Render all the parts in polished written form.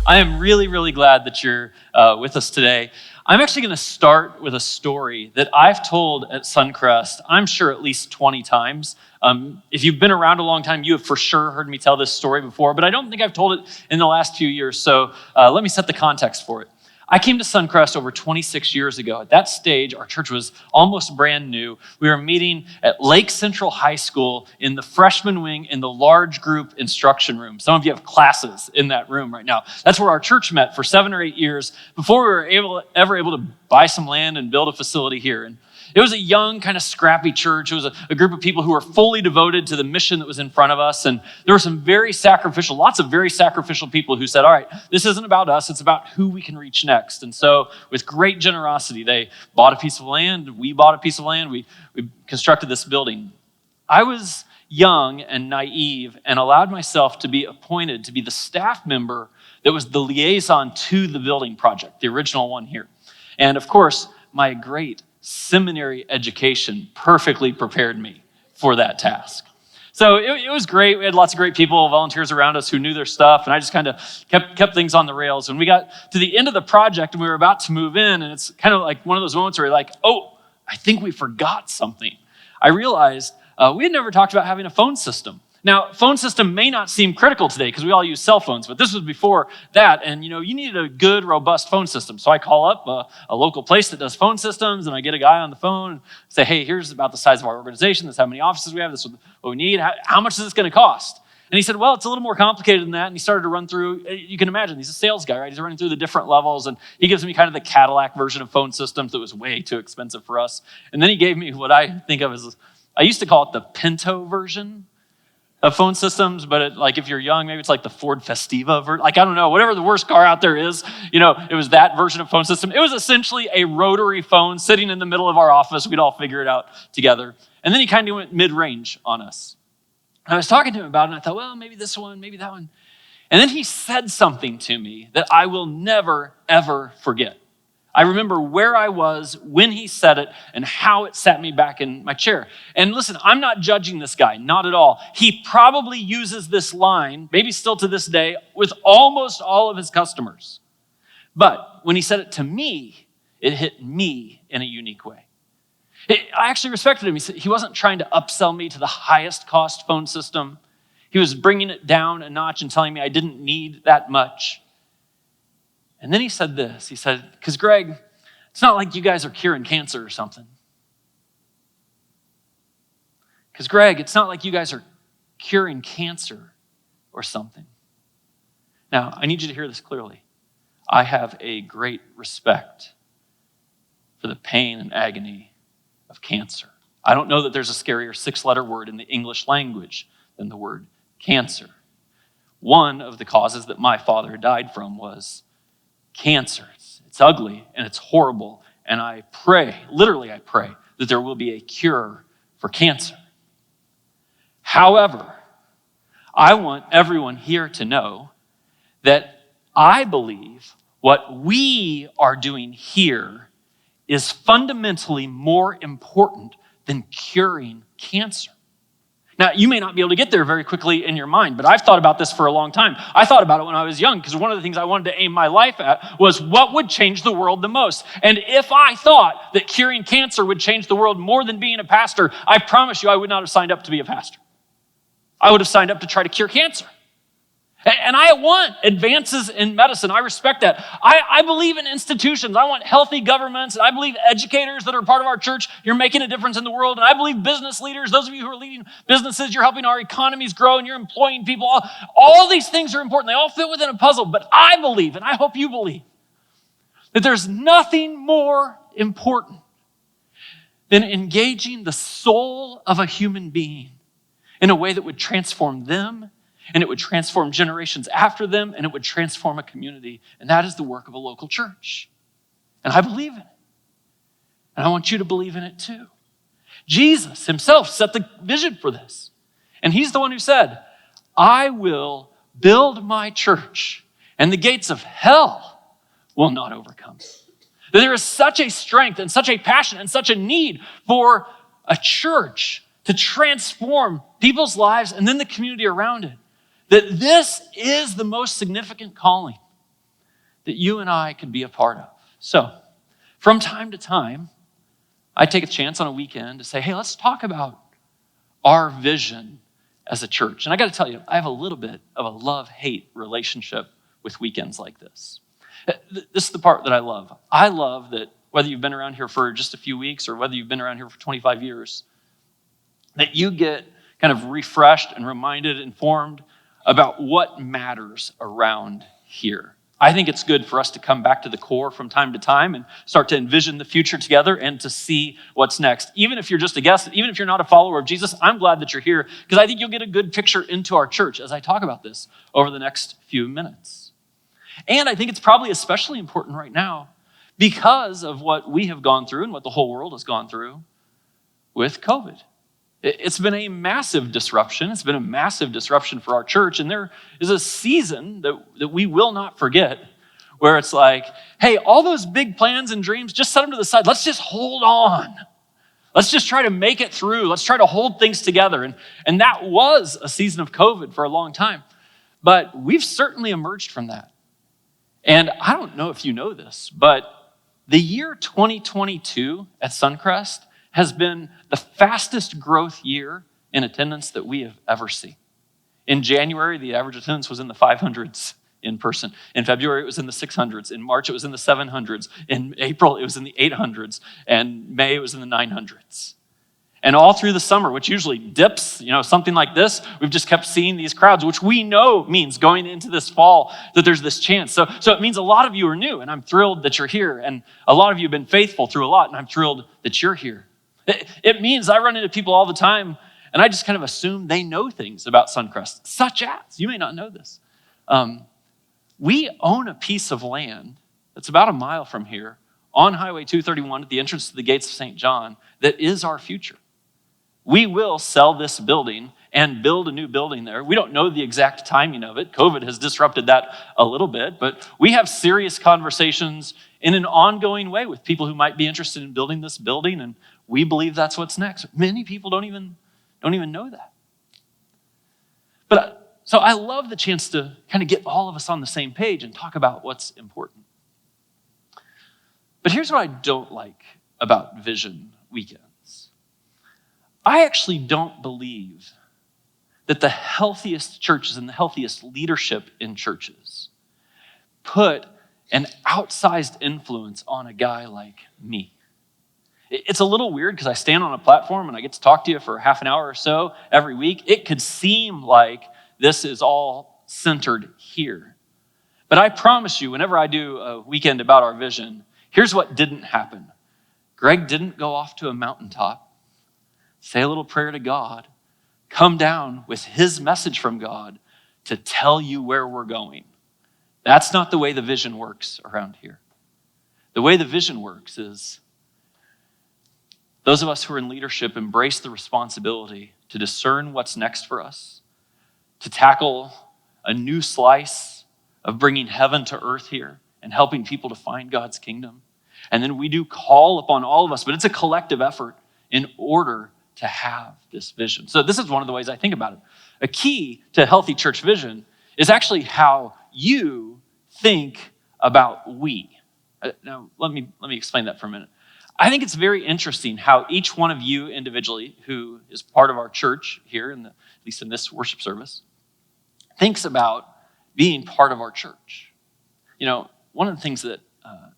I am really, really glad that you're with us today. I'm actually going to start with a story that I've told at Suncrest, I'm sure at least 20 times. If you've been around a long time, you have for sure heard me tell this story before, but I don't think I've told it in the last few years, so let me set the context for it. I came to Suncrest over 26 years ago. At that stage, our church was almost brand new. We were meeting at Lake Central High School in the freshman wing in the large group instruction room. Some of you have classes in that room right now. That's where our church met for 7 or 8 years before we were ever able to buy some land and build a facility here. And it was a young, kind of scrappy church. It was a group of people who were fully devoted to the mission that was in front of us. And there were lots of very sacrificial people who said, all right, this isn't about us, it's about who we can reach next. And so with great generosity, they bought a piece of land, we bought a piece of land, we constructed this building. I was young and naive and allowed myself to be appointed to be the staff member that was the liaison to the building project, the original one here. And of course, my great seminary education perfectly prepared me for that task. So it was great. We had lots of great people, volunteers around us who knew their stuff, and I just kind of kept things on the rails. When we got to the end of the project and we were about to move in, and it's kind of like one of those moments where you're like, oh, I think we forgot something. I realized we had never talked about having a phone system. Now, phone system may not seem critical today because we all use cell phones, but this was before that, and you needed a good, robust phone system. So I call up a local place that does phone systems, and I get a guy on the phone and say, hey, here's about the size of our organization, this is how many offices we have, this is what we need, how much is this going to cost? And he said, well, it's a little more complicated than that, and he started to run through, you can imagine, he's a sales guy, right? He's running through the different levels, and he gives me kind of the Cadillac version of phone systems that was way too expensive for us. And then he gave me what I think of as, I used to call it the Pinto version of phone systems, but if you're young, maybe it's like the Ford Festiva version. I don't know, whatever the worst car out there is, it was that version of phone system. It was essentially a rotary phone sitting in the middle of our office. We'd all figure it out together. And then he kind of went mid-range on us. I was talking to him about it, and I thought, well, maybe this one, maybe that one. And then he said something to me that I will never, ever forget. I remember where I was when he said it and how it sat me back in my chair. And listen, I'm not judging this guy, not at all. He probably uses this line, maybe still to this day, with almost all of his customers. But when he said it to me, it hit me in a unique way. I actually respected him. He wasn't trying to upsell me to the highest cost phone system. He was bringing it down a notch and telling me I didn't need that much. And then he said this, he said, because Greg, it's not like you guys are curing cancer or something. Because Greg, it's not like you guys are curing cancer or something. Now, I need you to hear this clearly. I have a great respect for the pain and agony of cancer. I don't know that there's a scarier 6-letter word in the English language than the word cancer. One of the causes that my father died from was cancer. It's ugly and it's horrible. And I pray, literally I pray, that there will be a cure for cancer. However, I want everyone here to know that I believe what we are doing here is fundamentally more important than curing cancer. Now, you may not be able to get there very quickly in your mind, but I've thought about this for a long time. I thought about it when I was young because one of the things I wanted to aim my life at was what would change the world the most. And if I thought that curing cancer would change the world more than being a pastor, I promise you I would not have signed up to be a pastor. I would have signed up to try to cure cancer. And I want advances in medicine. I respect that. I believe in institutions. I want healthy governments. And I believe educators that are part of our church, you're making a difference in the world. And I believe business leaders, those of you who are leading businesses, you're helping our economies grow and you're employing people. All these things are important. They all fit within a puzzle. But I believe, and I hope you believe, that there's nothing more important than engaging the soul of a human being in a way that would transform them, and it would transform generations after them, and it would transform a community. And that is the work of a local church. And I believe in it. And I want you to believe in it too. Jesus himself set the vision for this. And he's the one who said, I will build my church, and the gates of hell will not overcome it. That there is such a strength and such a passion and such a need for a church to transform people's lives and then the community around it, that this is the most significant calling that you and I could be a part of. So, from time to time, I take a chance on a weekend to say, hey, let's talk about our vision as a church. And I got to tell you, I have a little bit of a love-hate relationship with weekends like this. This is the part that I love. I love that whether you've been around here for just a few weeks or whether you've been around here for 25 years, that you get kind of refreshed and reminded, informed about what matters around here. I think it's good for us to come back to the core from time to time and start to envision the future together and to see what's next. Even if you're just a guest, even if you're not a follower of Jesus, I'm glad that you're here because I think you'll get a good picture into our church as I talk about this over the next few minutes. And I think it's probably especially important right now because of what we have gone through and what the whole world has gone through with COVID. It's been a massive disruption. It's been a massive disruption for our church. And there is a season that we will not forget where it's like, hey, all those big plans and dreams, just set them to the side. Let's just hold on. Let's just try to make it through. Let's try to hold things together. And that was a season of COVID for a long time. But we've certainly emerged from that. And I don't know if you know this, but the year 2022 at Suncrest has been the fastest growth year in attendance that we have ever seen. In January, the average attendance was in the 500s in person. In February, it was in the 600s. In March, it was in the 700s. In April, it was in the 800s. And May, it was in the 900s. And all through the summer, which usually dips, something like this, we've just kept seeing these crowds, which we know means going into this fall that there's this chance. So it means a lot of you are new, and I'm thrilled that you're here. And a lot of you have been faithful through a lot, and I'm thrilled that you're here. It means I run into people all the time, and I just kind of assume they know things about Suncrest, such as, you may not know this, we own a piece of land that's about a mile from here on Highway 231 at the entrance to the gates of St. John that is our future. We will sell this building and build a new building there. We don't know the exact timing of it. COVID has disrupted that a little bit, but we have serious conversations in an ongoing way with people who might be interested in building this building, and we believe that's what's next. Many people don't even know that. But so I love the chance to kind of get all of us on the same page and talk about what's important. But here's what I don't like about Vision Weekends. I actually don't believe that the healthiest churches and the healthiest leadership in churches put an outsized influence on a guy like me. It's a little weird because I stand on a platform and I get to talk to you for half an hour or so every week. It could seem like this is all centered here. But I promise you, whenever I do a weekend about our vision, here's what didn't happen. Greg didn't go off to a mountaintop, say a little prayer to God, come down with his message from God to tell you where we're going. That's not the way the vision works around here. The way the vision works is those of us who are in leadership embrace the responsibility to discern what's next for us, to tackle a new slice of bringing heaven to earth here and helping people to find God's kingdom. And then we do call upon all of us, but it's a collective effort in order to have this vision. So this is one of the ways I think about it. A key to healthy church vision is actually how you think about we. Now, let me explain that for a minute. I think it's very interesting how each one of you individually, who is part of our church here, at least in this worship service, thinks about being part of our church. One of the things that,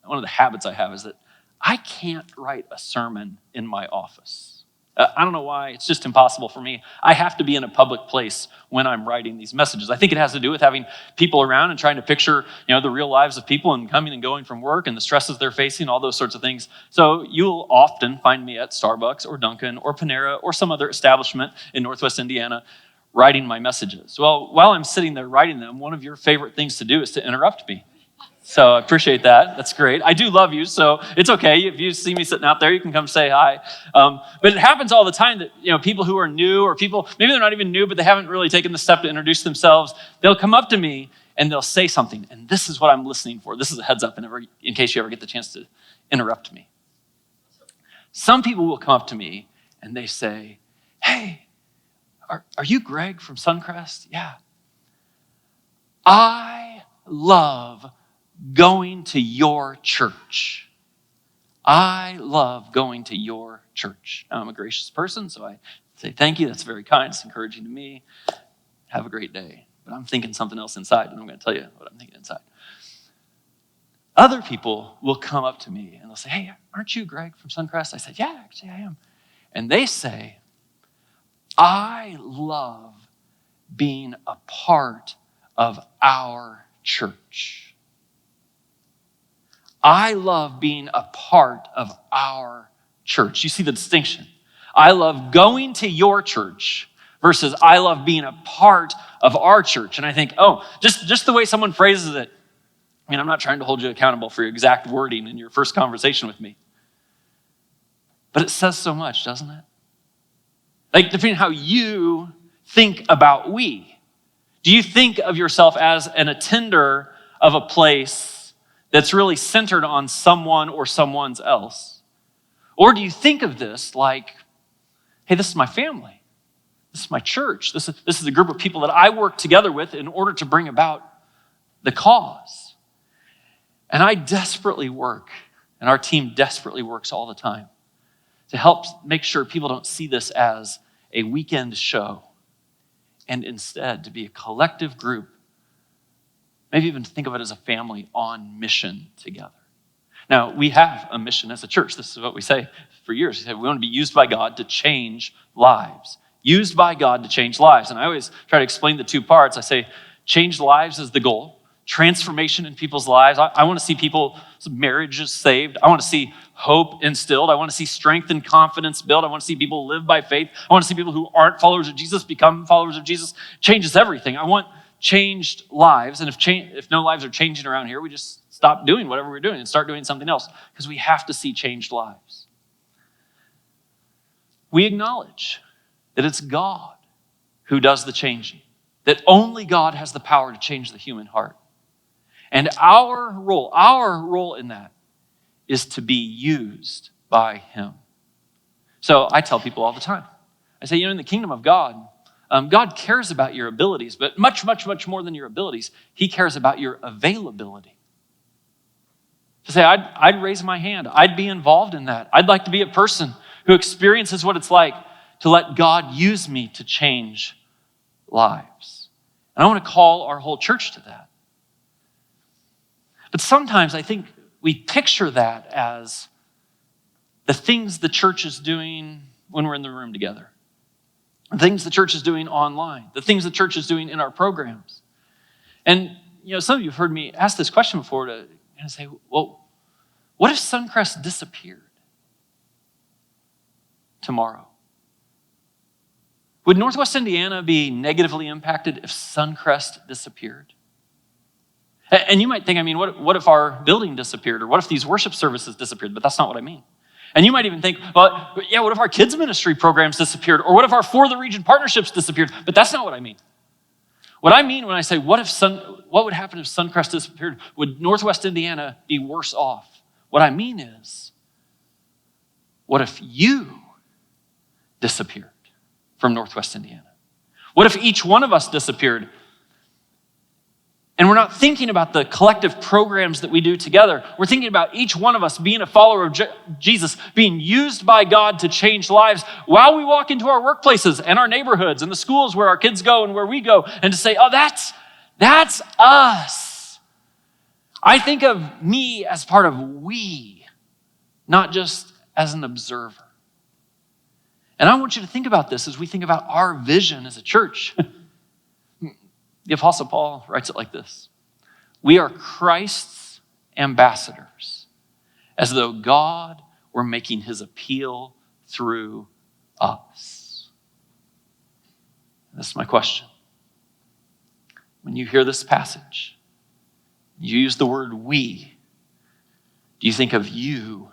one of the habits I have is that I can't write a sermon in my office. I don't know why, it's just impossible for me. I have to be in a public place when I'm writing these messages. I think it has to do with having people around and trying to picture, the real lives of people and coming and going from work and the stresses they're facing, all those sorts of things. So you'll often find me at Starbucks or Dunkin' or Panera or some other establishment in Northwest Indiana writing my messages. Well, while I'm sitting there writing them, one of your favorite things to do is to interrupt me. So I appreciate that. That's great. I do love you, so it's okay. If you see me sitting out there, you can come say hi. But it happens all the time that people who are new or people, maybe they're not even new, but they haven't really taken the step to introduce themselves. They'll come up to me and they'll say something, and this is what I'm listening for. This is a heads up in case you ever get the chance to interrupt me. Some people will come up to me and they say, hey, are you Greg from Suncrest? Yeah. I love going to your church. I love going to your church. Now, I'm a gracious person, so I say, thank you. That's very kind. It's encouraging to me. Have a great day. But I'm thinking something else inside, and I'm going to tell you what I'm thinking inside. Other people will come up to me, and they'll say, hey, aren't you Greg from Suncrest? I said, yeah, actually I am. And they say, I love being a part of our church. I love being a part of our church. You see the distinction. I love going to your church versus I love being a part of our church. And I think, just the way someone phrases it, I mean, I'm not trying to hold you accountable for your exact wording in your first conversation with me. But it says so much, doesn't it? Like, depending on how you think about we. Do you think of yourself as an attender of a place that's really centered on someone or someone else? Or do you think of this like, hey, this is my family. This is my church. This is a group of people that I work together with in order to bring about the cause. And I desperately work, and our team desperately works all the time to help make sure people don't see this as a weekend show, and instead to be a collective group, maybe even think of it as a family on mission together. Now, we have a mission as a church. This is what we say for years. We say we want to be used by God to change lives. Used by God to change lives. And I always try to explain the two parts. I say change lives is the goal. Transformation in people's lives. I want to see people's marriages saved. I want to see hope instilled. I want to see strength and confidence built. I want to see people live by faith. I want to see people who aren't followers of Jesus become followers of Jesus. Changes everything. I want changed lives. And if no lives are changing around here, we just stop doing whatever we're doing and start doing something else because we have to see changed lives. We acknowledge that it's God who does the changing, that only God has the power to change the human heart. And our role in that is to be used by him. So I tell people all the time, I say, in the kingdom of God, God cares about your abilities, but much, much, much more than your abilities, he cares about your availability. To say, I'd raise my hand. I'd be involved in that. I'd like to be a person who experiences what it's like to let God use me to change lives. And I want to call our whole church to that. But sometimes I think we picture that as the things the church is doing when we're in the room together, the things the church is doing online, the things the church is doing in our programs. And some of you have heard me ask this question before to say, well, what if Suncrest disappeared tomorrow? Would Northwest Indiana be negatively impacted if Suncrest disappeared? And you might think, what if our building disappeared? Or what if these worship services disappeared? But that's not what I mean. And you might even think, what if our kids ministry programs disappeared? Or what if our For the Region partnerships disappeared? But that's not what I mean. What I mean when I say, what would happen if Suncrest disappeared? Would Northwest Indiana be worse off? What I mean is, what if you disappeared from Northwest Indiana? What if each one of us disappeared? And we're not thinking about the collective programs that we do together. We're thinking about each one of us being a follower of Jesus, being used by God to change lives while we walk into our workplaces and our neighborhoods and the schools where our kids go and where we go, and to say, that's us. I think of me as part of we, not just as an observer. And I want you to think about this as we think about our vision as a church. The Apostle Paul writes it like this: we are Christ's ambassadors, as though God were making his appeal through us. This is my question. When you hear this passage, you use the word we. Do you think of you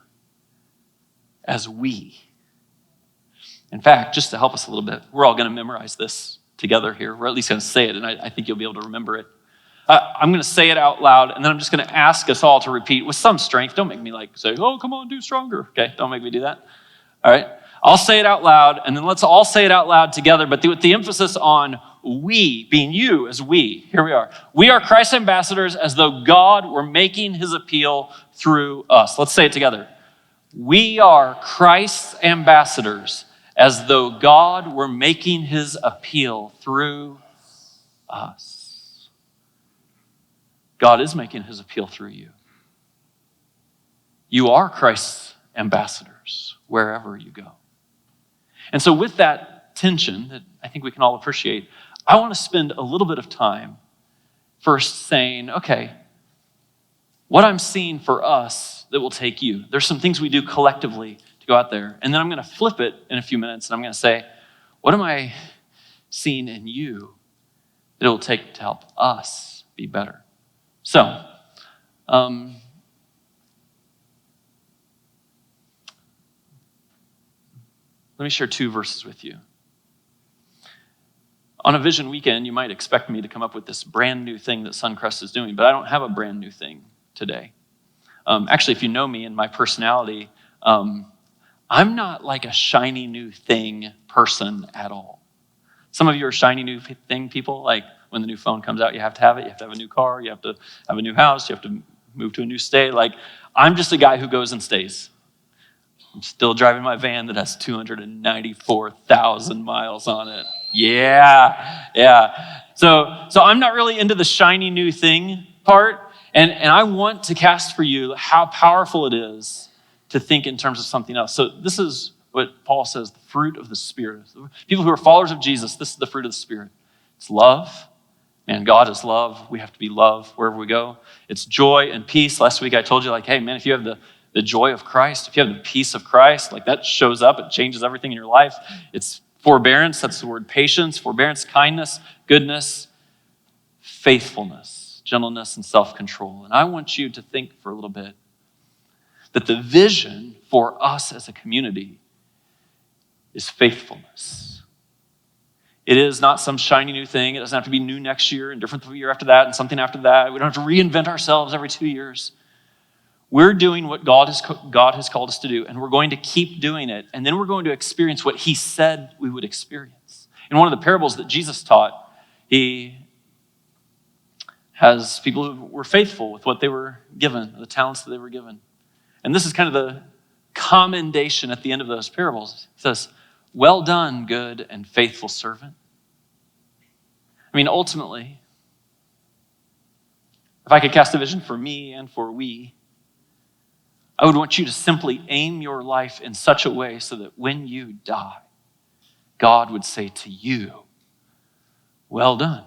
as we? In fact, just to help us a little bit, we're all going to memorize this together here. We're at least going to say it, and I think you'll be able to remember it. I'm going to say it out loud, and then I'm just going to ask us all to repeat with some strength. Don't make me say, oh, come on, do stronger. Okay, don't make me do that. All right. I'll say it out loud, and then let's all say it out loud together, but with the emphasis on we, being you as we. Here we are. We are Christ's ambassadors as though God were making his appeal through us. Let's say it together. We are Christ's ambassadors as though God were making his appeal through us. God is making his appeal through you. You are Christ's ambassadors wherever you go. And so with that tension that I think we can all appreciate, I want to spend a little bit of time first saying, okay, what I'm seeing for us that will take you. There's some things we do collectively to go out there. And then I'm going to flip it in a few minutes and I'm going to say, what am I seeing in you that it will take to help us be better? So, let me share 2 verses with you. On a vision weekend, you might expect me to come up with this brand new thing that Suncrest is doing, but I don't have a brand new thing today. Actually, if you know me and my personality, I'm not like a shiny new thing person at all. Some of you are shiny new thing people, like when the new phone comes out, you have to have it, you have to have a new car, you have to have a new house, you have to move to a new state. Like, I'm just a guy who goes and stays. I'm still driving my van that has 294,000 miles on it. Yeah. So I'm not really into the shiny new thing part. And I want to cast for you how powerful it is to think in terms of something else. So this is what Paul says, the fruit of the Spirit. People who are followers of Jesus, this is the fruit of the Spirit. It's love. Man, God is love. We have to be love wherever we go. It's joy and peace. Last week I told you, like, hey, man, if you have the joy of Christ, if you have the peace of Christ, like that shows up, it changes everything in your life. It's forbearance, that's the word patience, forbearance, kindness, goodness, faithfulness, gentleness, and self-control. And I want you to think for a little bit that the vision for us as a community is faithfulness. It is not some shiny new thing. It doesn't have to be new next year and different the year after that and something after that. We don't have to reinvent ourselves every 2 years. We're doing what God has called us to do, and we're going to keep doing it, and then we're going to experience what he said we would experience. In one of the parables that Jesus taught, he has people who were faithful with what they were given, the talents that they were given. And this is kind of the commendation at the end of those parables. It says, well done, good and faithful servant. I mean, ultimately, if I could cast a vision for me and for we, I would want you to simply aim your life in such a way so that when you die, God would say to you, well done,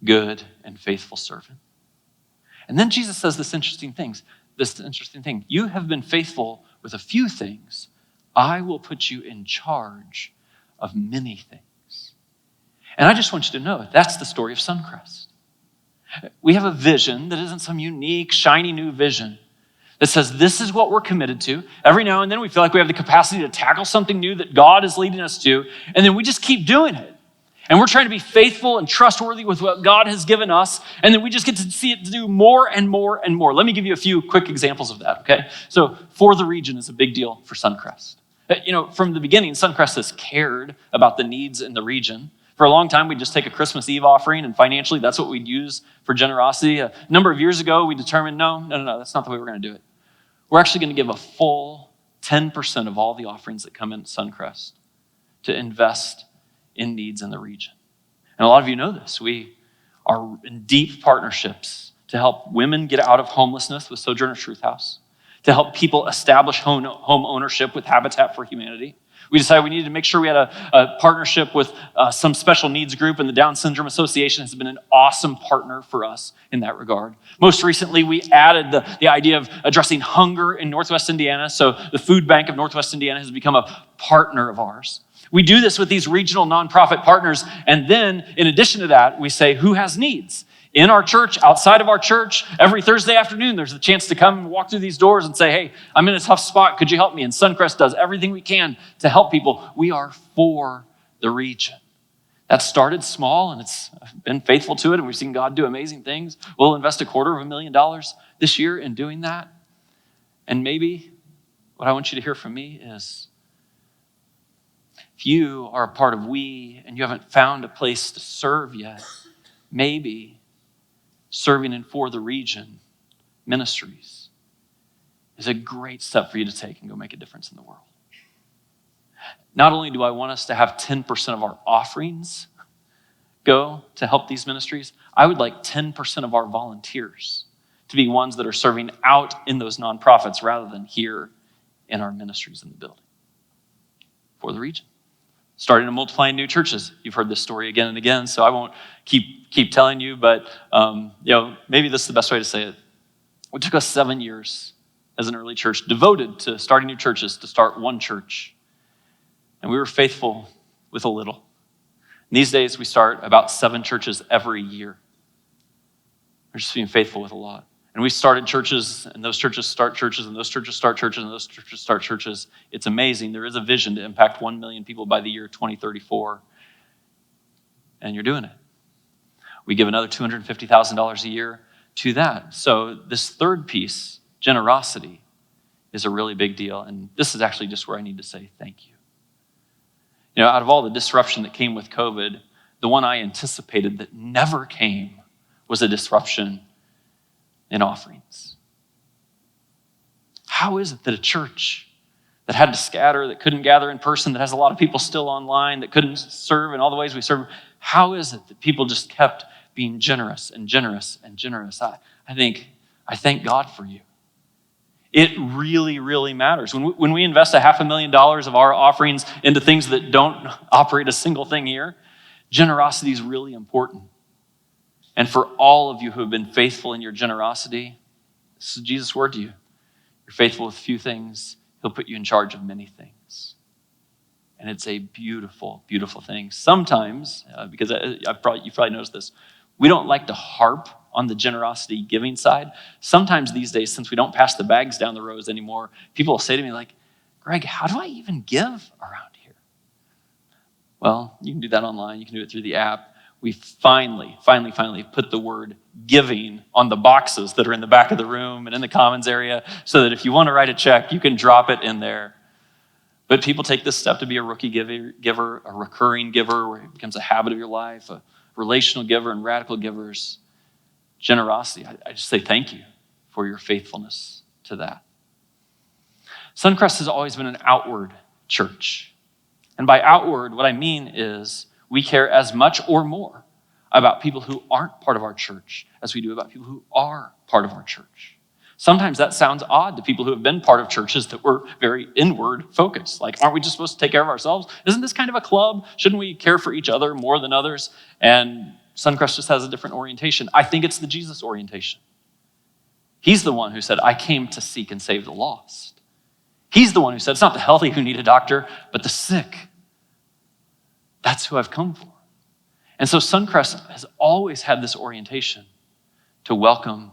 good and faithful servant. And then Jesus says this interesting thing. You have been faithful with a few things. I will put you in charge of many things. And I just want you to know that's the story of Suncrest. We have a vision that isn't some unique, shiny new vision that says this is what we're committed to. Every now and then we feel like we have the capacity to tackle something new that God is leading us to, and then we just keep doing it. And we're trying to be faithful and trustworthy with what God has given us, and then we just get to see it do more and more and more. Let me give you a few quick examples of that, okay? So for the region is a big deal for Suncrest. From the beginning, Suncrest has cared about the needs in the region. For a long time, we'd just take a Christmas Eve offering, and financially, that's what we'd use for generosity. A number of years ago, we determined, no, that's not the way we're going to do it. We're actually going to give a full 10% of all the offerings that come in Suncrest to invest in needs in the region. And a lot of you know this. We are in deep partnerships to help women get out of homelessness with Sojourner Truth House, to help people establish home ownership with Habitat for Humanity. We decided we needed to make sure we had a partnership with some special needs group, and the Down Syndrome Association has been an awesome partner for us in that regard. Most recently, we added the idea of addressing hunger in Northwest Indiana, so the Food Bank of Northwest Indiana has become a partner of ours. We do this with these regional nonprofit partners, and then in addition to that, we say, who has needs? In our church, outside of our church, every Thursday afternoon, there's a chance to come and walk through these doors and say, hey, I'm in a tough spot. Could you help me? And Suncrest does everything we can to help people. We are for the region. That started small, and it's been faithful to it, and we've seen God do amazing things. We'll invest $250,000 this year in doing that. And maybe what I want you to hear from me is If you are a part of we and you haven't found a place to serve yet, maybe serving in For the Region ministries is a great step for you to take and go make a difference in the world. Not only do I want us to have 10% of our offerings go to help these ministries, I would like 10% of our volunteers to be ones that are serving out in those nonprofits rather than here in our ministries in the building. For the Region. Starting to multiply new churches. You've heard this story again and again, so I won't keep telling you, but maybe this is the best way to say it. It took us 7 years as an early church devoted to starting new churches to start one church. And we were faithful with a little. And these days, we start about 7 churches every year. We're just being faithful with a lot. And we started churches, and those churches start churches, and those churches start churches, and those churches start churches. It's amazing. There is a vision to impact 1 million people by the year 2034. And you're doing it. We give another $250,000 a year to that. So this third piece, generosity, is a really big deal. And this is actually just where I need to say thank you. Out of all the disruption that came with COVID, the one I anticipated that never came was a disruption in offerings. How is it that a church that had to scatter, that couldn't gather in person, that has a lot of people still online, that couldn't serve in all the ways we serve, how is it that people just kept being generous and generous and generous? I thank God for you. It really, really matters. When we invest $500,000 of our offerings into things that don't operate a single thing here, generosity is really important. And for all of you who have been faithful in your generosity, this is Jesus' word to you. You're faithful with few things, he'll put you in charge of many things. And it's a beautiful, beautiful thing. Sometimes, because you've probably noticed this, we don't like to harp on the generosity giving side. Sometimes these days, since we don't pass the bags down the rows anymore, people will say to me like, Greg, how do I even give around here? Well, you can do that online. You can do it through the app. We finally put the word giving on the boxes that are in the back of the room and in the commons area so that if you want to write a check, you can drop it in there. But people take this step to be a rookie giver, a recurring giver, where it becomes a habit of your life, a relational giver and radical givers. Generosity, I just say thank you for your faithfulness to that. Suncrest has always been an outward church. And by outward, what I mean is we care as much or more about people who aren't part of our church as we do about people who are part of our church. Sometimes that sounds odd to people who have been part of churches that were very inward focused. Like, aren't we just supposed to take care of ourselves? Isn't this kind of a club? Shouldn't we care for each other more than others? And Suncrest just has a different orientation. I think it's the Jesus orientation. He's the one who said, I came to seek and save the lost. He's the one who said, it's not the healthy who need a doctor, but the sick. That's who I've come for. And so Suncrest has always had this orientation to welcome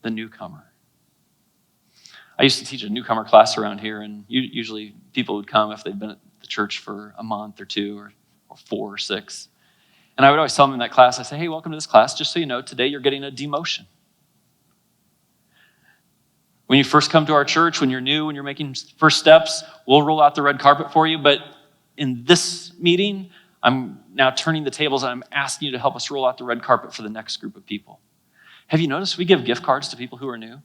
the newcomer. I used to teach a newcomer class around here, and usually people would come if they'd been at the church for a month or 2 or 4 or 6. And I would always tell them in that class, I say, hey, welcome to this class. Just so you know, today you're getting a demotion. When you first come to our church, when you're new, when you're making first steps, we'll roll out the red carpet for you. But in this meeting, I'm now turning the tables and I'm asking you to help us roll out the red carpet for the next group of people. Have you noticed we give gift cards to people who are new?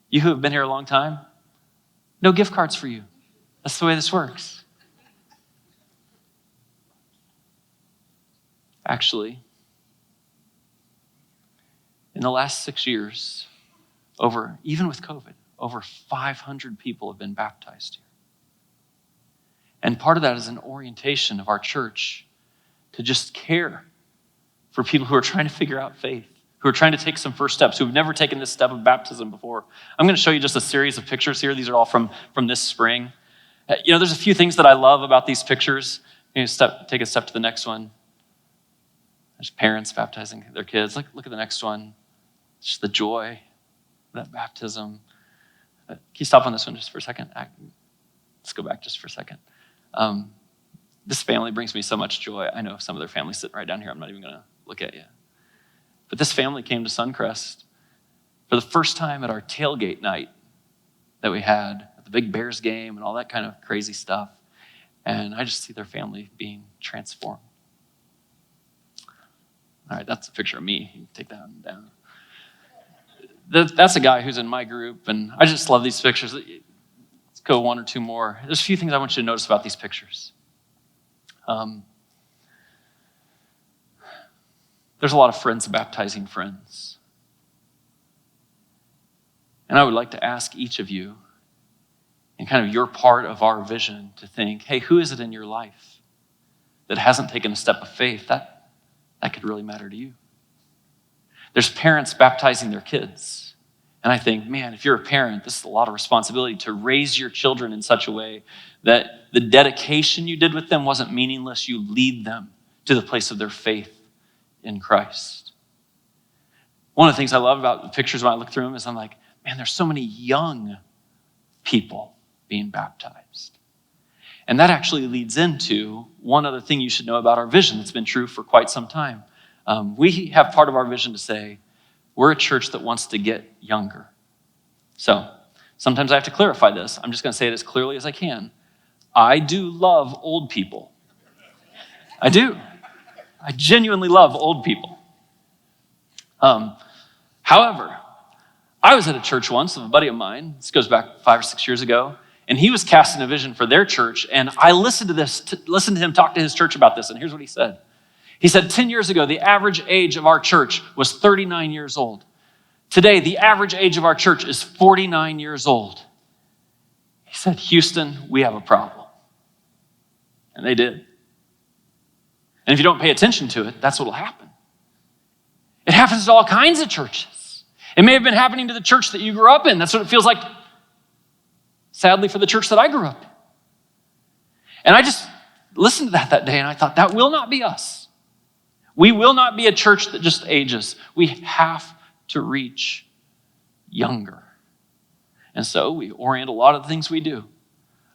You who have been here a long time, no gift cards for you. That's the way this works. Actually, in the last 6 years, even with COVID, over 500 people have been baptized here. And part of that is an orientation of our church to just care for people who are trying to figure out faith, who are trying to take some first steps, who have never taken this step of baptism before. I'm going to show you just a series of pictures here. These are all from this spring. There's a few things that I love about these pictures. Take a step to the next one. There's parents baptizing their kids. Look at the next one. Just the joy of that baptism. Can you stop on this one just for a second? Let's go back just for a second. This family brings me so much joy. I know some of their families sitting right down here. I'm not even going to look at you. But this family came to Suncrest for the first time at our tailgate night that we had at the big Bears game and all that kind of crazy stuff. And I just see their family being transformed. All right, that's a picture of me. You can take that one down. That's a guy who's in my group, and I just love these pictures. Let's go one or two more. There's a few things I want you to notice about these pictures. There's a lot of friends baptizing friends. And I would like to ask each of you, and kind of your part of our vision, to think, hey, who is it in your life that hasn't taken a step of faith? That could really matter to you. There's parents baptizing their kids. And I think, man, if you're a parent, this is a lot of responsibility to raise your children in such a way that the dedication you did with them wasn't meaningless. You lead them to the place of their faith in Christ. One of the things I love about the pictures when I look through them is I'm like, man, there's so many young people being baptized. And that actually leads into one other thing you should know about our vision that's been true for quite some time. We have part of our vision to say, we're a church that wants to get younger. So sometimes I have to clarify this. I'm just going to say it as clearly as I can. I do love old people. I do. I genuinely love old people. However, I was at a church once of a buddy of mine. This goes back 5 or 6 years ago. And he was casting a vision for their church. And I listened to him talk to his church about this. And here's what he said. He said, 10 years ago, the average age of our church was 39 years old. Today, the average age of our church is 49 years old. He said, Houston, we have a problem. And they did. And if you don't pay attention to it, that's what will happen. It happens to all kinds of churches. It may have been happening to the church that you grew up in. That's what it feels like, sadly, for the church that I grew up in. And I just listened to that day, and I thought, that will not be us. We will not be a church that just ages. We have to reach younger. And so we orient a lot of the things we do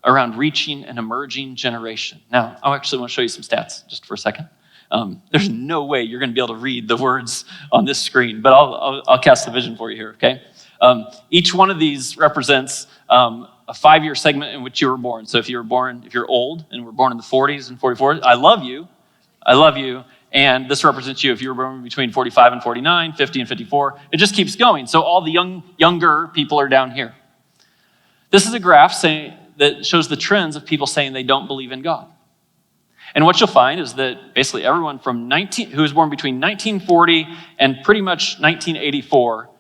around reaching an emerging generation. Now, I actually want to show you some stats just for a second. There's no way you're going to be able to read the words on this screen, but I'll cast the vision for you here, okay? Each one of these represents a 5-year segment in which you were born. So if you're old and were born in the 40s and 44s, I love you. And this represents you if you were born between 45 and 49, 50 and 54. It just keeps going. So all the younger people are down here. This is a graph that shows the trends of people saying they don't believe in God. And what you'll find is that basically everyone who was born between 1940 and pretty much 1984,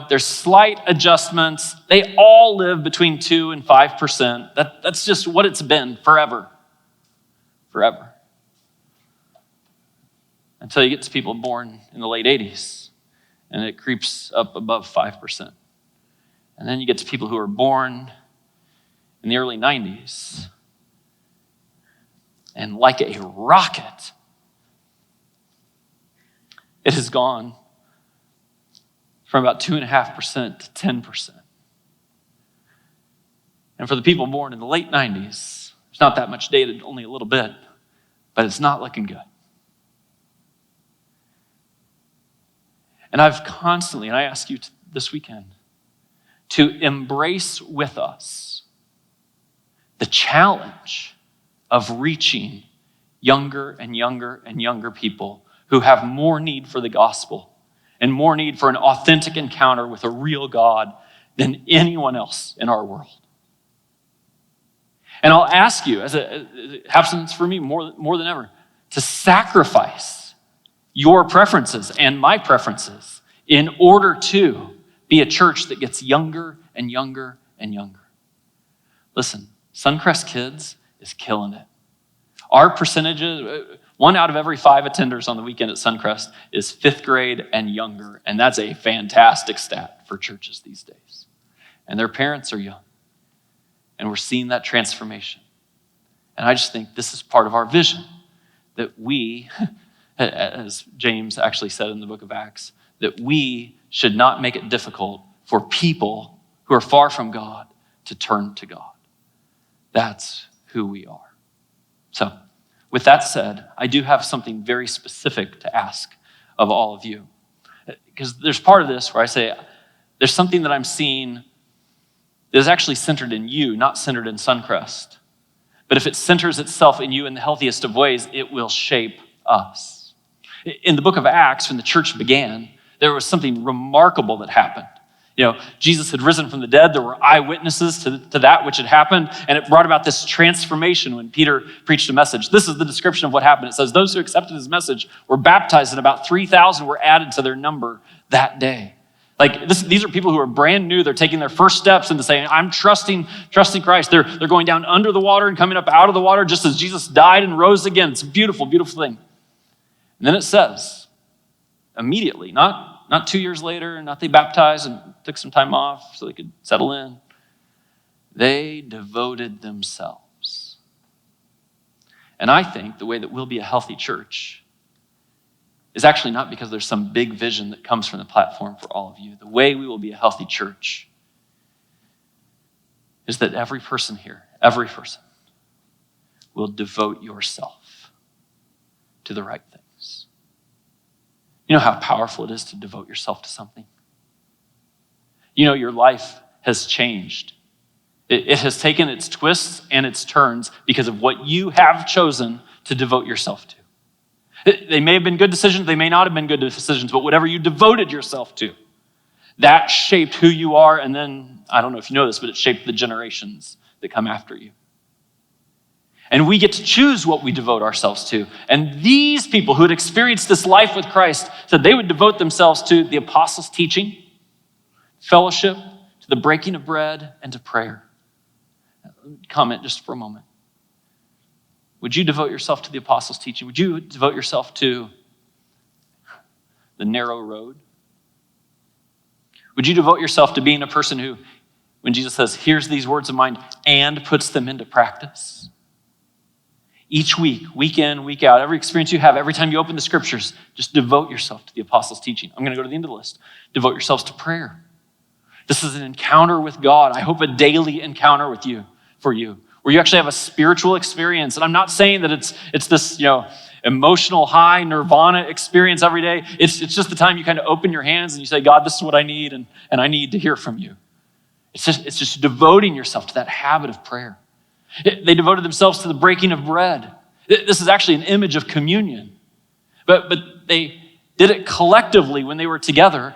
there's slight adjustments. They all live between 2 and 5%. That's just what it's been forever. Forever. Until you get to people born in the late 80s, and it creeps up above 5%. And then you get to people who are born in the early 90s, and like a rocket, it has gone from about 2.5% to 10%. And for the people born in the late 90s, there's not that much data, only a little bit, but it's not looking good. And I've constantly, and I ask you this weekend, to embrace with us the challenge of reaching younger and younger and younger people who have more need for the gospel and more need for an authentic encounter with a real God than anyone else in our world. And I'll ask you, as it happens for me more than ever, to sacrifice your preferences and my preferences in order to be a church that gets younger and younger and younger. Listen, Suncrest Kids is killing it. Our percentages, 1 out of every 5 attenders on the weekend at Suncrest is 5th grade and younger, and that's a fantastic stat for churches these days. And their parents are young, and we're seeing that transformation. And I just think this is part of our vision, that we, as James actually said in the book of Acts, that we should not make it difficult for people who are far from God to turn to God. That's who we are. So, with that said, I do have something very specific to ask of all of you. Because there's part of this where I say, there's something that I'm seeing that is actually centered in you, not centered in Suncrest. But if it centers itself in you in the healthiest of ways, it will shape us. In the book of Acts, when the church began, there was something remarkable that happened. Jesus had risen from the dead. There were eyewitnesses to that which had happened, and it brought about this transformation when Peter preached a message. This is the description of what happened. It says, those who accepted his message were baptized, and about 3,000 were added to their number that day. These are people who are brand new. They're taking their first steps into saying, I'm trusting Christ. They're going down under the water and coming up out of the water just as Jesus died and rose again. It's a beautiful, beautiful thing. And then it says, immediately, not 2 years later, not they baptized and took some time off so they could settle in. They devoted themselves. And I think the way that we'll be a healthy church is actually not because there's some big vision that comes from the platform for all of you. The way we will be a healthy church is that every person here, every person, will devote yourself to the right things. You know how powerful it is to devote yourself to something? Your life has changed. It has taken its twists and its turns because of what you have chosen to devote yourself to. They may have been good decisions, they may not have been good decisions, but whatever you devoted yourself to, that shaped who you are, and then, I don't know if you know this, but it shaped the generations that come after you. And we get to choose what we devote ourselves to. And these people who had experienced this life with Christ said they would devote themselves to the apostles' teaching, fellowship, to the breaking of bread, and to prayer. Comment just for a moment. Would you devote yourself to the apostles' teaching? Would you devote yourself to the narrow road? Would you devote yourself to being a person who, when Jesus says, here's these words of mine, and puts them into practice? Each week, week in, week out, every experience you have, every time you open the scriptures, just devote yourself to the apostles' teaching. I'm going to go to the end of the list. Devote yourselves to prayer. This is an encounter with God. I hope a daily encounter for you, where you actually have a spiritual experience. And I'm not saying that it's this, emotional high nirvana experience every day. It's just the time you kind of open your hands and you say, God, this is what I need, and I need to hear from you. It's just devoting yourself to that habit of prayer. They devoted themselves to the breaking of bread. This is actually an image of communion. But they did it collectively when they were together.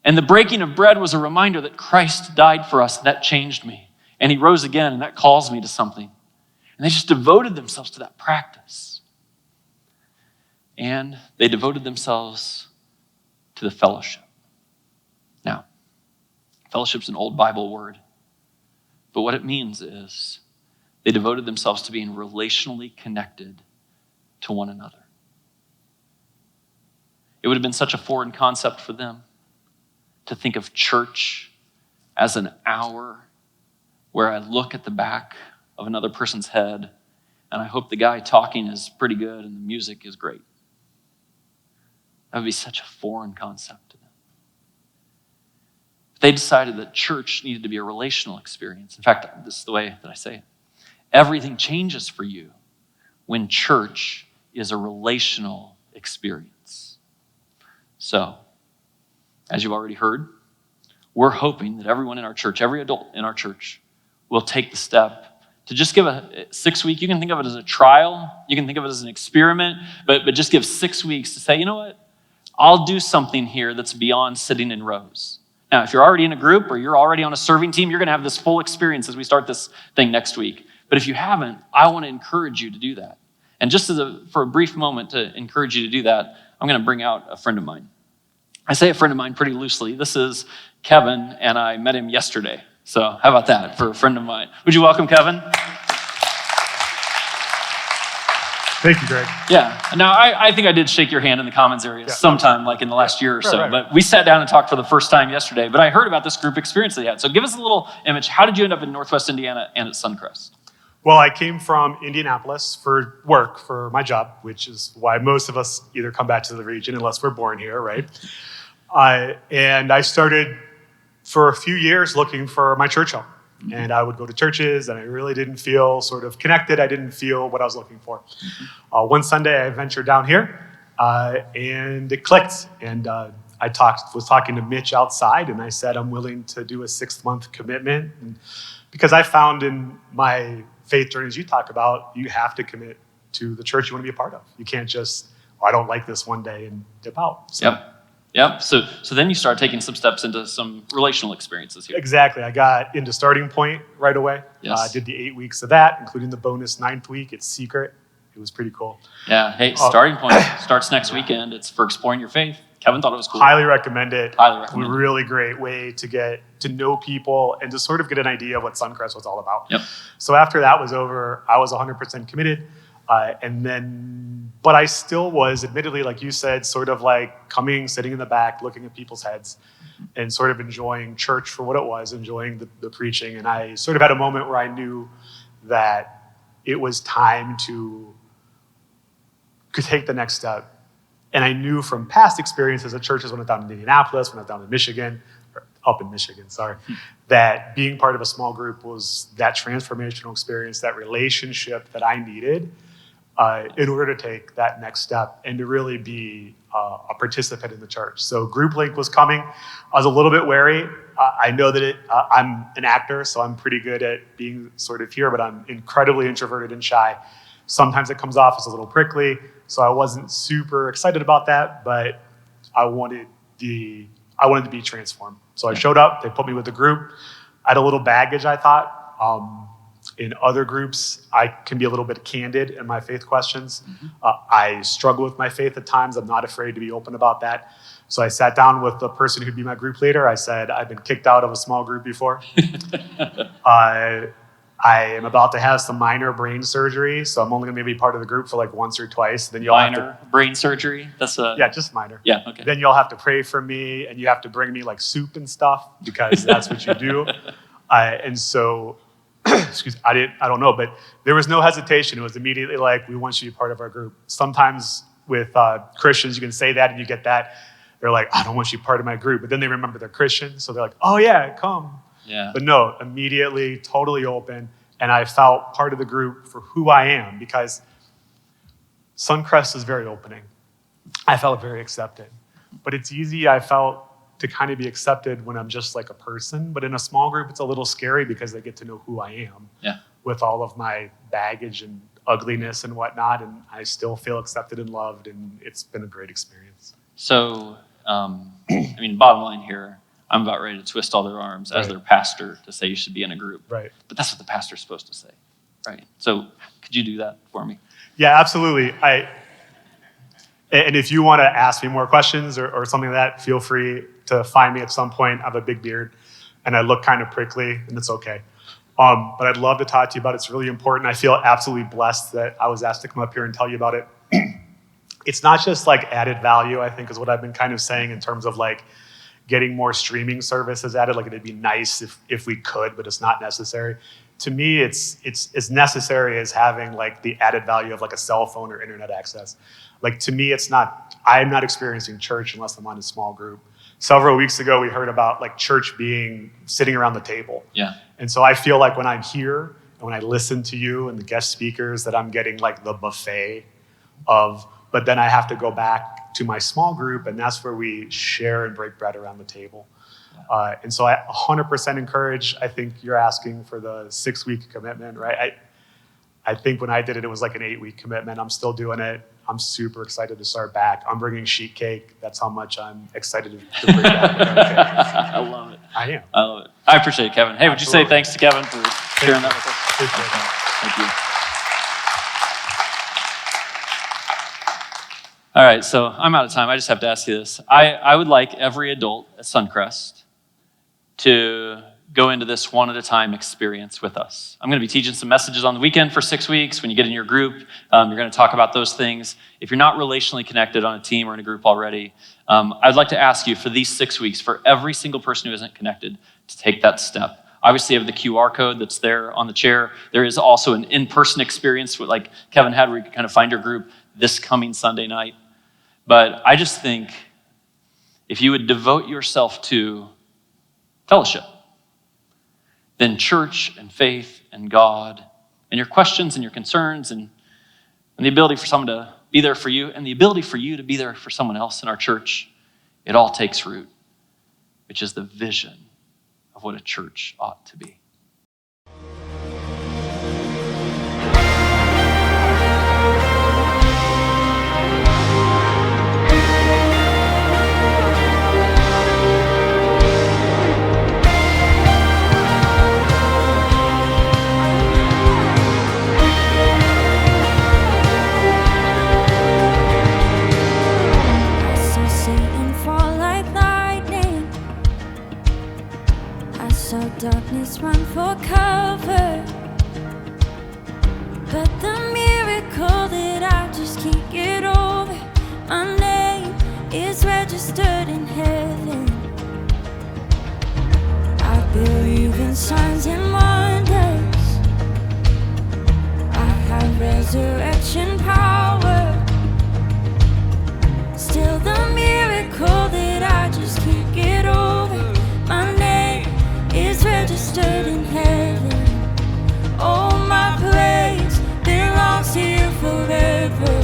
And the breaking of bread was a reminder that Christ died for us. That changed me. And he rose again, and that calls me to something. And they just devoted themselves to that practice. And they devoted themselves to the fellowship. Now, fellowship's an old Bible word. But what it means is they devoted themselves to being relationally connected to one another. It would have been such a foreign concept for them to think of church as an hour where I look at the back of another person's head and I hope the guy talking is pretty good and the music is great. That would be such a foreign concept to them. They decided that church needed to be a relational experience. In fact, this is the way that I say it. Everything changes for you when church is a relational experience. So, as you've already heard, we're hoping that everyone in our church, every adult in our church, will take the step to just give a 6 week. You can think of it as a trial. You can think of it as an experiment, but just give 6 weeks to say, you know what? I'll do something here that's beyond sitting in rows. Now, if you're already in a group or you're already on a serving team, you're going to have this full experience as we start this thing next week. But if you haven't, I want to encourage you to do that. And just for a brief moment to encourage you to do that, I'm going to bring out a friend of mine. I say a friend of mine pretty loosely. This is Kevin, and I met him yesterday. So how about that for a friend of mine? Would you welcome Kevin? Thank you, Greg. Yeah. Now, I think I did shake your hand in the commons area sometime, like in the last year or so. Right. But we sat down and talked for the first time yesterday. But I heard about this group experience that you had. So give us a little image. How did you end up in Northwest Indiana and at Suncrest? Well, I came from Indianapolis for work, for my job, which is why most of us either come back to the region unless we're born here, right? And I started for a few years looking for my church home. Mm-hmm. And I would go to churches, and I really didn't feel sort of connected. I didn't feel what I was looking for. Mm-hmm. One Sunday, I ventured down here, and it clicked. And I was talking to Mitch outside, and I said, I'm willing to do a 6-month commitment. And because I found in my faith journeys you talk about, you have to commit to the church you want to be a part of. You can't just, I don't like this one day and dip out. So. Yep. So then you start taking some steps into some relational experiences here. Exactly. I got into Starting Point right away. Yes. I did the 8 weeks of that, including the bonus 9th week. It's secret. It was pretty cool. Yeah. Hey, Starting Point starts next weekend. It's for exploring your faith. Kevin thought it was cool. Highly recommend it. Highly recommend it. Really great way to get to know people and to sort of get an idea of what Suncrest was all about. Yep. So after that was over, I was 100% committed. But I still was, admittedly, like you said, sort of like sitting in the back, looking at people's heads and sort of enjoying church for what it was, enjoying the preaching. And I sort of had a moment where I knew that it was time to take the next step. And I knew from past experiences at churches when I was down in Indianapolis, when I was down in Michigan, or up in Michigan, that being part of a small group was that transformational experience, that relationship that I needed in order to take that next step and to really be a participant in the church. So Group Link was coming. I was a little bit wary. I know that I'm an actor, so I'm pretty good at being sort of here, but I'm incredibly introverted and shy. Sometimes it comes off as a little prickly, so I wasn't super excited about that, but I wanted to be transformed. So I showed up, they put me with the group. I had a little baggage, I thought. In other groups, I can be a little bit candid in my faith questions. I struggle with my faith at times. I'm not afraid to be open about that. So I sat down with the person who'd be my group leader. I said, I've been kicked out of a small group before. I am about to have some minor brain surgery, so I'm only going to be part of the group for like once or twice. Then you'll minor brain surgery? Yeah, just minor. Yeah, okay. Then you'll have to pray for me, and you have to bring me like soup and stuff because that's what you do. And so, I don't know, but there was no hesitation. It was immediately like, we want you to be part of our group. Sometimes with Christians, you can say that and you get that. They're like, I don't want you part of my group. But then they remember they're Christian, so they're like, oh yeah, come. Yeah. But no, immediately, totally open. And I felt part of the group for who I am because Suncrest is very opening. I felt very accepted. But it's easy, I felt, to kind of be accepted when I'm just like a person. But in a small group, it's a little scary because they get to know who I am with all of my baggage and ugliness and whatnot. And I still feel accepted and loved. And it's been a great experience. So, bottom line here, I'm about ready to twist all their arms as their pastor to say you should be in a group. Right. But that's what the pastor's supposed to say. Right. So could you do that for me? Yeah, absolutely. And if you want to ask me more questions or something like that, feel free to find me at some point. I have a big beard and I look kind of prickly, and it's okay. But I'd love to talk to you about it. It's really important. I feel absolutely blessed that I was asked to come up here and tell you about it. It's not just like added value, I think, is what I've been kind of saying in terms of like getting more streaming services added. Like it'd be nice if we could, but it's not necessary. To me, it's as necessary as having like the added value of like a cell phone or internet access. Like to me, I'm not experiencing church unless I'm on a small group. Several weeks ago, we heard about like church being sitting around the table. Yeah. And so I feel like when I'm here and when I listen to you and the guest speakers that I'm getting like the buffet of, but then I have to go back to my small group and that's where we share and break bread around the table. And so I 100% encourage, I think you're asking for the 6-week commitment, right? I think when I did it, it was like an 8-week commitment. I'm still doing it. I'm super excited to start back. I'm bringing sheet cake. That's how much I'm excited to bring back. I love it. I am. I love it. I appreciate it, Kevin. Hey, would you say thanks to Kevin for sharing that with us? Appreciate it. Thank you. All right, so I'm out of time. I just have to ask you this. I would like every adult at Suncrest to go into this one-at-a-time experience with us. I'm going to be teaching some messages on the weekend for 6 weeks. When you get in your group, you're going to talk about those things. If you're not relationally connected on a team or in a group already, I'd like to ask you for these 6 weeks, for every single person who isn't connected, to take that step. Obviously, you have the QR code that's there on the chair. There is also an in-person experience, like Kevin had, where you can kind of find your group this coming Sunday night. But I just think if you would devote yourself to fellowship, then church and faith and God and your questions and your concerns and the ability for someone to be there for you and the ability for you to be there for someone else in our church, it all takes root, which is the vision of what a church ought to be. saw darkness run for cover, but the miracle that I just can't get over, my name is registered in heaven. I believe in signs and wonders. I have resurrection power. Still the miracle that I just can't get over, my name is registered in heaven. Oh, my praise belongs to you forever.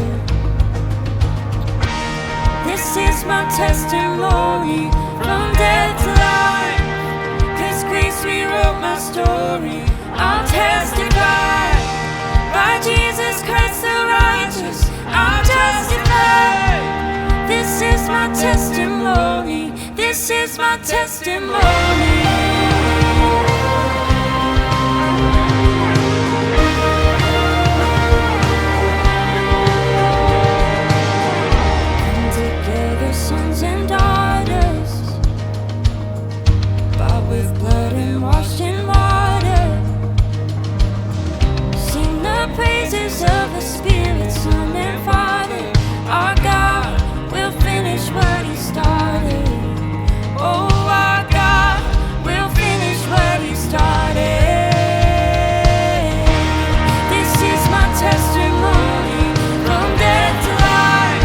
This is my testimony from death to life, 'cause grace rewrote my story. I'll testify by Jesus Christ the righteous. I'll testify. This is my testimony. This is my testimony. Come together, sons and daughters, bought with blood and washed in water. Sing the praises of the Spirit, Son and Father. Our God will finish what He started. Oh, our God will finish what He started. This is my testimony from death to life,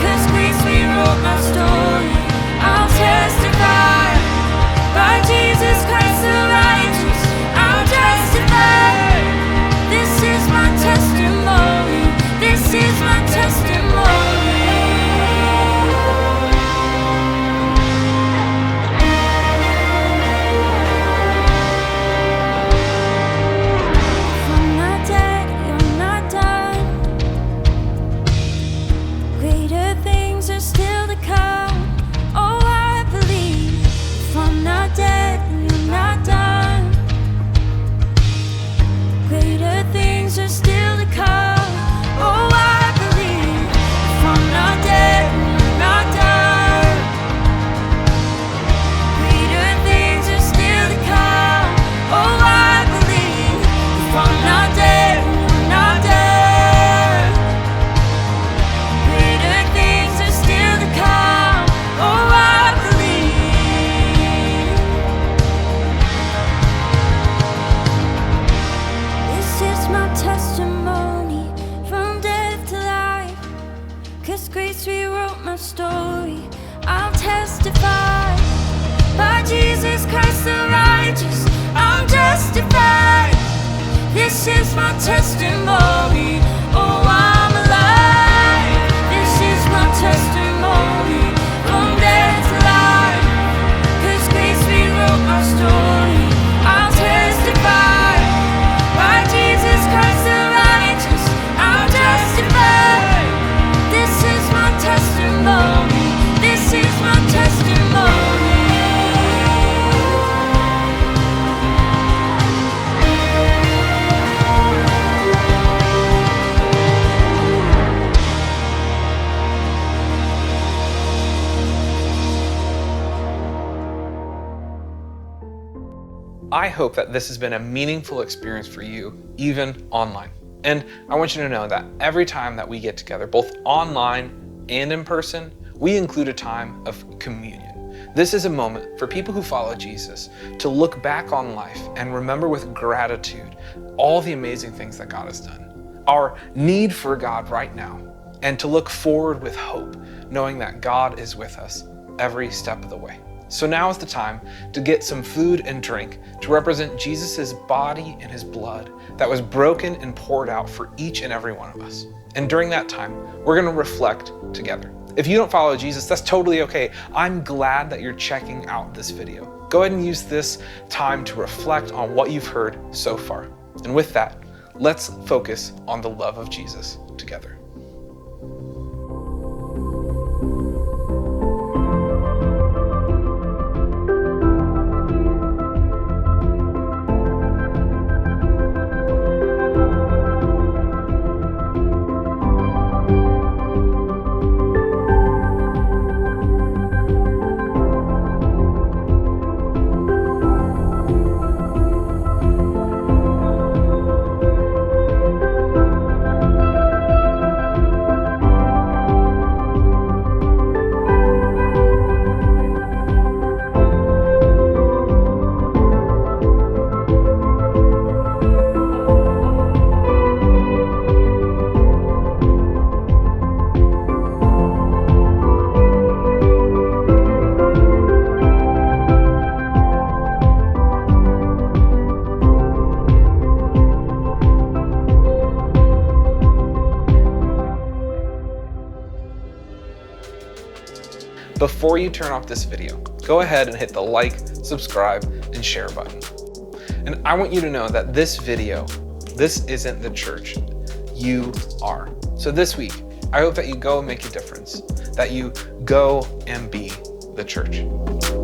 'cause grace rewrote my story. I'll testify by Jesus Christ the righteous. I'll testify. This is my testimony. This is my testimony. If I'm not dead, you're not done. Greater things are still to come. Oh, I believe. If I'm not dead, you're not done. Greater things are still to come. Oh, I believe. If I'm not dead, you're not done. Greater things are still to come. Oh, I believe. If I'm not dead, you're not done. Greater things are still to come. Oh, I believe. This is my testimony from death to life, 'cause grace rewrote my story. I'll testify by Jesus Christ the righteous. I'm justified. This is my testimony. Oh, I'm alive. This is my testimony from death to life, 'cause grace rewrote my story. I'll testify by Jesus Christ the righteous. I'll testify. This is my testimony. This is my testimony. I hope that this has been a meaningful experience for you, even online. And I want you to know that every time that we get together, both online and in person, we include a time of communion. This is a moment for people who follow Jesus to look back on life and remember with gratitude all the amazing things that God has done, our need for God right now, and to look forward with hope, knowing that God is with us every step of the way. So now is the time to get some food and drink to represent Jesus' body and His blood that was broken and poured out for each and every one of us. And during that time, we're going to reflect together. If you don't follow Jesus, that's totally okay. I'm glad that you're checking out this video. Go ahead and use this time to reflect on what you've heard so far. And with that, let's focus on the love of Jesus together. before you turn off this video, go ahead and hit the like, subscribe, and share button. And I want you to know that this video, this isn't the church. You are. So this week, I hope that you go and make a difference, that you go and be the church.